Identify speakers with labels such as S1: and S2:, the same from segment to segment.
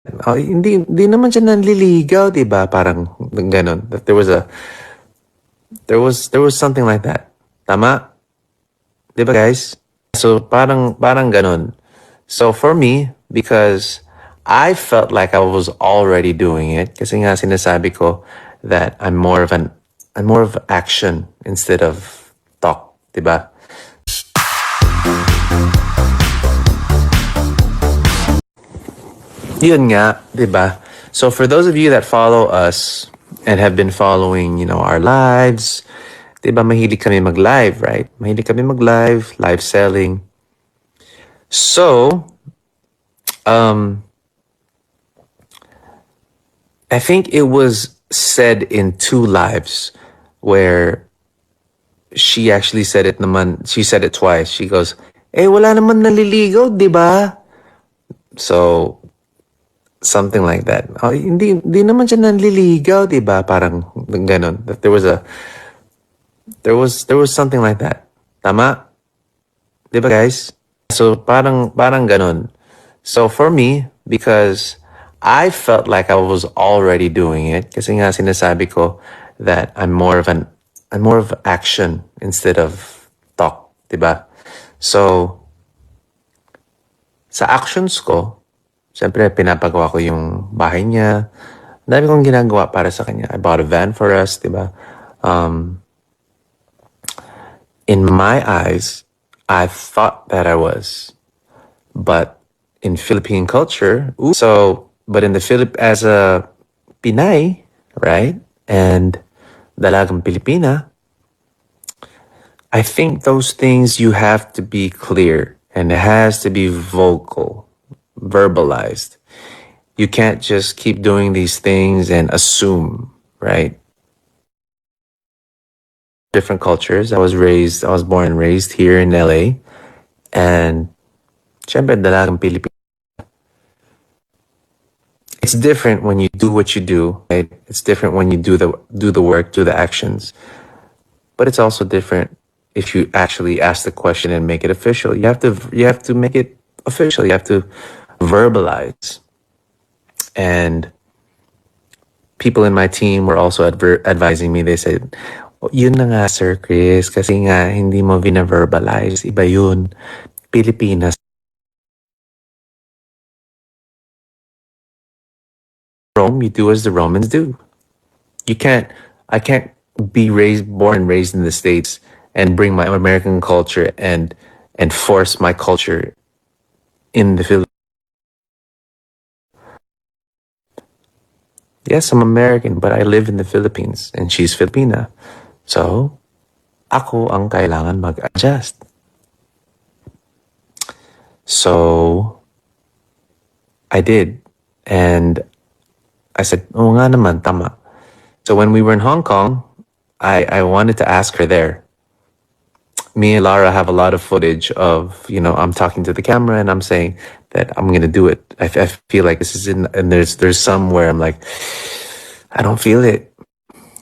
S1: Oh, hindi naman siya nanliligaw, 'di ba? Parang gano'n. That there was something like that. Tama? 'Di ba, guys? So parang gano'n. So for me, because I felt like I was already doing it, kasi nga sinasabi ko that I'm more of action instead of talk, 'di ba? Yun nga, 'di ba? So for those of you that follow us and have been following, our lives, 'di ba mahilig kami mag-live, right? Mahilig kami mag-live, live selling. So, um, I think it was said in two lives where she said it twice. She goes, wala naman naliligaw, 'di ba? So, something like that. Oh, hindi naman siya nanliligaw, 'di ba? Parang gano'n. That there was something like that. Tama? 'Di ba, guys? So parang gano'n. So for me, because I felt like I was already doing it, kasi nga sinasabi ko that I'm more of action instead of talk, 'di ba? So sa actions ko, siyempre pinapagawa ko yung bahay niya. Ang dami kong ginagawa para sa kanya. I bought a van for us, 'di ba? In my eyes, I thought that I was. But in Philippine culture, but in the as a Pinay, right? And dalagang Pilipina, I think those things you have to be clear and it has to be vocal, verbalized. You can't just keep doing these things and assume, right? Different cultures. I was born and raised here in LA. And syempre, dalagang Pilipina. It's different when you do what you do, right? It's different when you do the work, do the actions. But it's also different if you actually ask the question and make it official. You have to make it official. You have to verbalize. And people in my team were also advising me. They said, yun na nga, Sir Chris, kasi nga hindi mo vina-verbalize. Iba yun. Pilipinas. Rome, you do as the Romans do. I can't be born and raised in the States and bring my American culture and force my culture in the Philippines. Yes, I'm American, but I live in the Philippines and she's Filipina. So, ako ang kailangan mag-adjust. So, I did. And I said, oh nga naman, tama. So when we were in Hong Kong, I wanted to ask her there. Me and Lara have a lot of footage of, I'm talking to the camera and I'm saying that I'm going to do it. I feel like this is and there's some where I'm like, I don't feel it.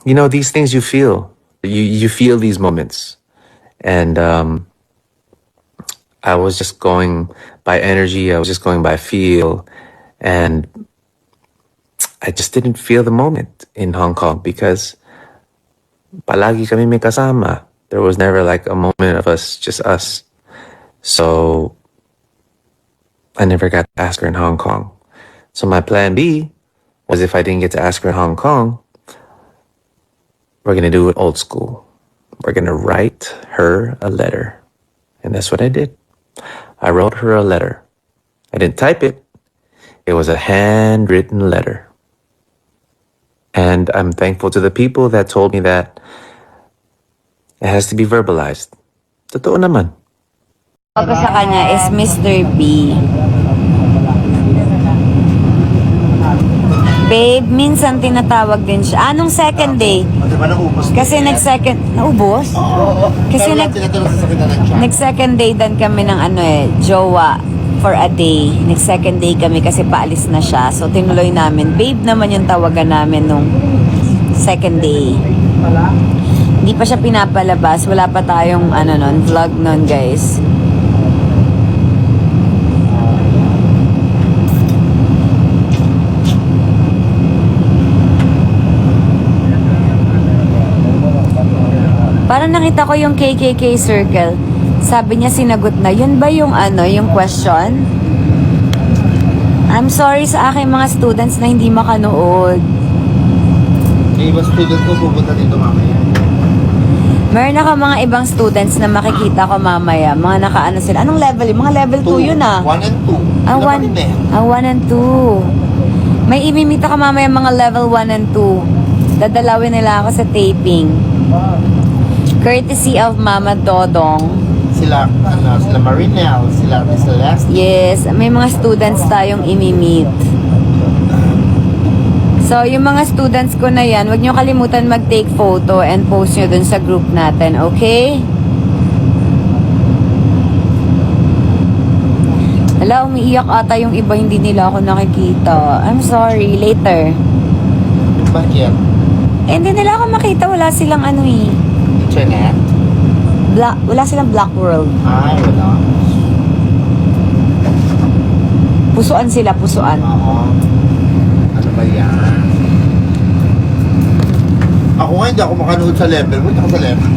S1: These things you feel. You feel these moments. And I was just going by energy. I was just going by feel. And I just didn't feel the moment in Hong Kong because palagi kami may kasama. There was never like a moment of just us. So I never got to ask her in Hong Kong. So my plan B was if I didn't get to ask her in Hong Kong, we're going to do it old school. We're going to write her a letter. And that's what I did. I wrote her a letter. I didn't type it. It was a handwritten letter. And I'm thankful to the people that told me that it has to be verbalized. Totoo naman.
S2: Ako sa kanya is Mr. B. Babe, minsan tinatawag din siya. Anong second day? Kasi nag-second... Naubos? Kasi nag-second day dan kami ng jowa for a day. Nag-second day kami kasi paalis na siya. So, tinuloy namin. Babe naman yung tawagan namin nung second day. Hindi pa siya pinapalabas. Wala pa tayong vlog nun, guys. Parang nakita ko yung KKK circle. Sabi niya sinagot na. Yun ba yung yung question? I'm sorry sa aking mga students na hindi makanood.
S3: Yung ibang student ko pupunta dito mamaya.
S2: Meron ako mga ibang students na makikita ko mamaya. Mga nakaano sila. Anong level yun? Mga level 2 yun
S3: 1 and 2.
S2: Ah, 1 and 2. May imimita ka mamaya mga level 1 and 2. Dadalawin nila ako sa taping. Courtesy of Mama Dodong.
S3: Sila Marinelle, sila Celeste.
S2: Yes, may mga students tayong imimit. So, yung mga students ko na yan, huwag nyo kalimutan mag-take photo and post nyo dun sa group natin, okay? Hala, umiiyak ata yung iba, hindi nila ako nakikita. I'm sorry, later.
S3: Bakit?
S2: Hindi nila ako makita, wala silang
S3: Internet?
S2: wala silang black world.
S3: Ay, wala.
S2: Pusuan sila, pusuan.
S3: Oo. Ano ba yan? Ako nga hindi ako makanood sa level. Punta ka sa level.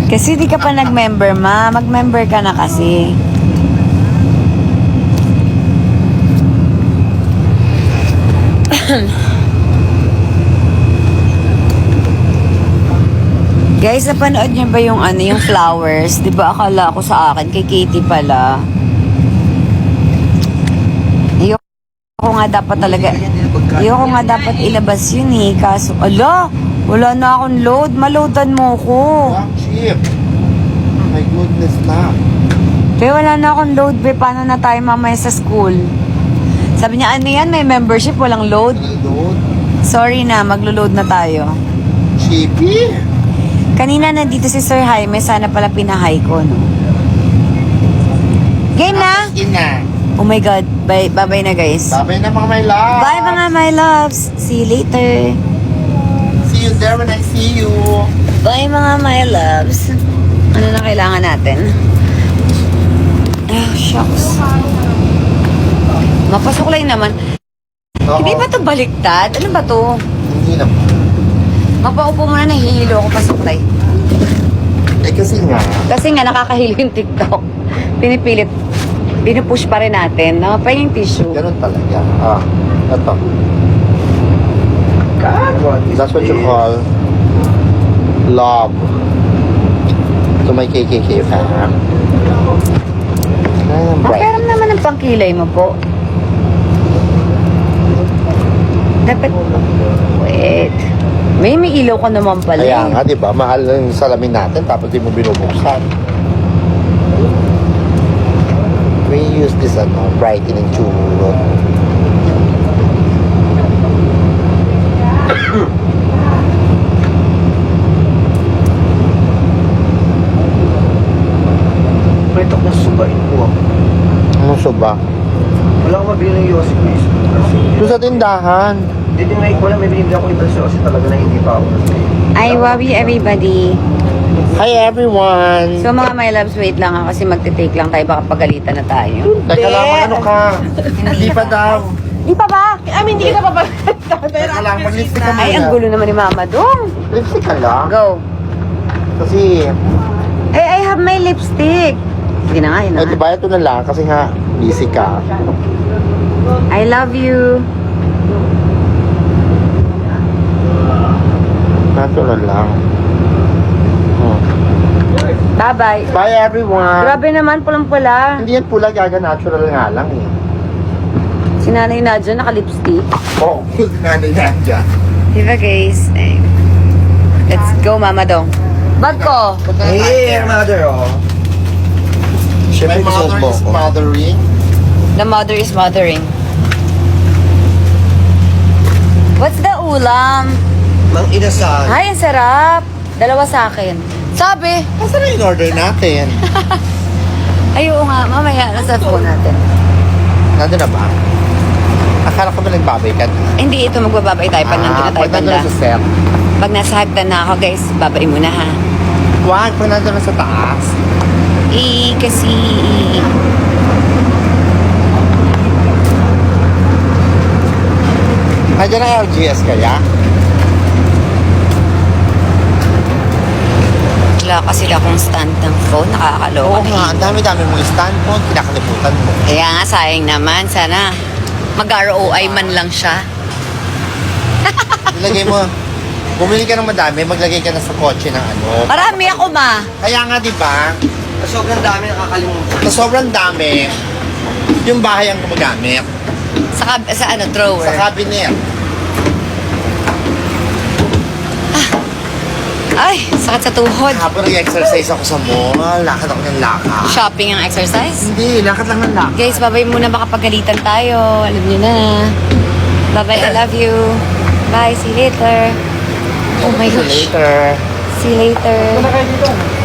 S2: Kasi di ka pa nag-member, ma. Mag-member ka na kasi. Guys, napanood niyo ba yung yung flowers? Di ba akala ko sa akin, kay Katie pala. Ayoko nga dapat talaga, ayoko nga dapat ilabas yun eh. Kaso, wala na akong load. Maloadan mo ko.
S3: Wow, cheap. My goodness na.
S2: Pero wala na akong load, be. Paano na tayo mamaya sa school? Sabi niya, ano yan? May membership, walang load.
S3: Load.
S2: Sorry na, maglo-load na tayo.
S3: Cheapy.
S2: Kanina nandito si Sir Jaime, sana pala pinahay ko, no? Game na?
S3: Ina.
S2: Oh my God, bye-bye na guys.
S3: Babay na mga my love.
S2: Bye mga my loves. See you later.
S3: See you there when I see you.
S2: Bye mga my loves. Ano na kailangan natin? Ah, shucks. Mapasuklay naman.
S3: Oo.
S2: Hindi ba ito baliktad? Ano ba to?
S3: Hindi na.
S2: Mapaupo muna, nahihilo ako pasuklay.
S3: Eh kasi nga.
S2: Kasi nga nakakahilo yung TikTok. Pinipilit. Pinupush pa rin natin. Pa yung tissue.
S3: Ganun talaga. Ito. That's what you call love to my KKK fan.
S2: Makiram naman ang pangkilay mo po. Dapat, wait. May ilaw ka naman pala.
S3: Kaya nga, di ba? Mahal na yung salamin natin tapos di mo binubuksan. We use this brightening churro.
S4: Ito kung subain ko ako.
S3: Ano suba?
S4: Wala akong mabili ng Yossi please.
S3: Doon sa tindahan.
S4: Hindi din ngayon ko lang may binibili ako iba sa Yossi talaga na hindi pa ako.
S2: I love you everybody.
S3: Hi everyone!
S2: So mga my loves, wait lang ha, kasi magte-take lang tayo, baka pagalitan na tayo.
S3: Teka lang, ano ka? Hindi pa daw.
S2: Di pa ba?
S5: Hindi kita pa
S3: Teka lang, mag-lipstick ka muna.
S2: Ay, ang gulo naman ni Mama Dong.
S3: Lipstick ka lang.
S2: Go.
S3: Kasi,
S2: I have my lipstick. Hindi na nga, yun na
S3: eh,
S2: nga.
S3: diba ito na lang kasi nga busy ka.
S2: I love you.
S3: Natural lang.
S2: Bye-bye.
S3: Bye everyone!
S2: Grabe naman, pulang-pula.
S3: Hindi yan pula, gaga natural nga lang eh.
S2: Si Nanay Nadja naka-lipstick.
S3: Oo, nanay na dyan.
S2: Diba guys? Eh, let's go, Mama Dong. Bag ko.
S4: Hey, mother, oh.
S3: My
S4: Siyempre,
S3: mother
S4: mo
S3: is
S4: ko.
S3: mothering.
S2: The mother is mothering. What's the ulam?
S4: Mang inasal.
S2: Ay, ang sarap. Dalawa sa akin. Sabi.
S3: Kasi na in-order natin.
S2: Ay, oo nga. Mamaya, nasa phone natin.
S3: Nandun na ba? Akala ko ba nagbabay ka?
S2: Hindi, ito magbababay tayo pag nandun na tayo
S3: pag nandun
S2: banda.
S3: na sa set.
S2: Pag nasa hagdan na ako, guys, babay muna ha.
S3: Wag, pag nandun na sa taas.
S2: Kasi...
S3: Nandiyan ang LGS kaya?
S2: Wala kasi akong stand ng phone. Nakakaloka
S3: Oo nga, ang dami-dami mong stand phone, kinakalimutan mo.
S2: Kaya nga, sayang naman. Sana mag-ROI man lang siya.
S3: Ilagay mo, bumili ka ng madami, maglagay ka na sa kotse ng ano.
S2: Marami ako, ma.
S3: Kaya nga, di ba,
S4: Sobrang dami nakakalimutan.
S3: sa sobrang dami, yung bahay ang gumagamit.
S2: Sa ano, drawer.
S3: Sa cabinet.
S2: Ay, sakit sa tuhod.
S3: Habang nag-exercise ako sa mall, lakad ako ng lakad.
S2: Shopping ang exercise.
S3: Hindi, lakad lang ng lakad.
S2: Guys, babay muna, baka pagalitan tayo. Alam niyo na. Bye-bye, I love you. Bye, see you later. Oh my
S3: See you
S2: gosh.
S3: later.
S2: See you later.